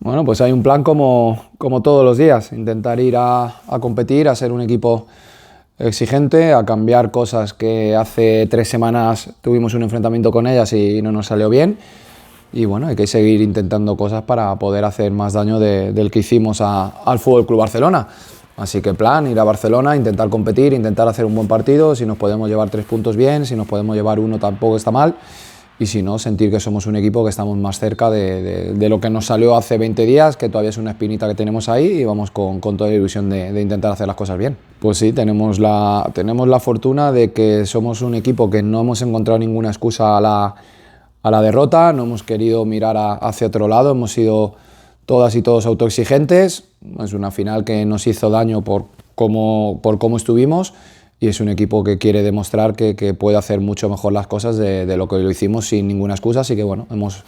Bueno, pues hay un plan como todos los días, intentar ir a competir, a ser un equipo exigente, a cambiar cosas que hace 3 semanas tuvimos un enfrentamiento con ellas y no nos salió bien. Y bueno, hay que seguir intentando cosas para poder hacer más daño del que hicimos al Fútbol Club Barcelona. Así que plan, ir a Barcelona, intentar competir, intentar hacer un buen partido. Si nos podemos llevar 3 puntos bien, si nos podemos llevar 1 tampoco está mal. Y si no, sentir que somos un equipo que estamos más cerca de lo que nos salió hace 20 días, que todavía es una espinita que tenemos ahí y vamos con toda la ilusión de intentar hacer las cosas bien. Pues sí, tenemos la fortuna de que somos un equipo que no hemos encontrado ninguna excusa a la derrota, no hemos querido mirar hacia otro lado, hemos sido todas y todos autoexigentes. Es una final que nos hizo daño por cómo estuvimos. Y es un equipo que quiere demostrar que puede hacer mucho mejor las cosas de lo que lo hicimos sin ninguna excusa. Así que bueno, hemos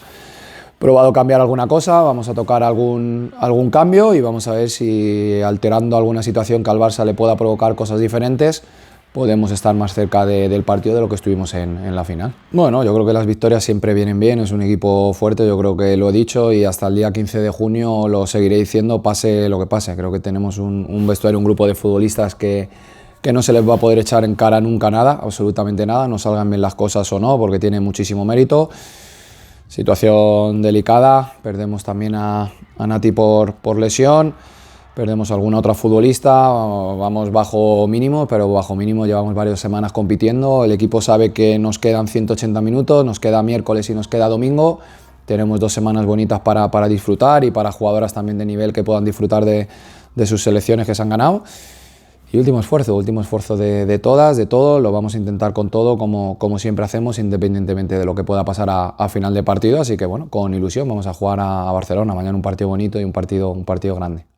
probado cambiar alguna cosa, vamos a tocar algún cambio y vamos a ver si alterando alguna situación que al Barça le pueda provocar cosas diferentes, podemos estar más cerca del partido de lo que estuvimos en la final. Bueno, yo creo que las victorias siempre vienen bien, es un equipo fuerte, yo creo que lo he dicho y hasta el día 15 de junio lo seguiré diciendo, pase lo que pase. Creo que tenemos un vestuario, un grupo de futbolistas que no se les va a poder echar en cara nunca nada, absolutamente nada, no salgan bien las cosas o no, porque tiene muchísimo mérito. Situación delicada, perdemos también a Nati por lesión, perdemos a alguna otra futbolista, vamos bajo mínimo, pero bajo mínimo llevamos varias semanas compitiendo, el equipo sabe que nos quedan 180 minutos, nos queda miércoles y nos queda domingo, tenemos 2 semanas bonitas para disfrutar y para jugadoras también de nivel que puedan disfrutar de sus selecciones que se han ganado. Y último esfuerzo de todas, de todo, lo vamos a intentar con todo, como siempre hacemos, independientemente de lo que pueda pasar a final de partido. Así que bueno, con ilusión vamos a jugar a Barcelona, mañana un partido bonito y un partido grande.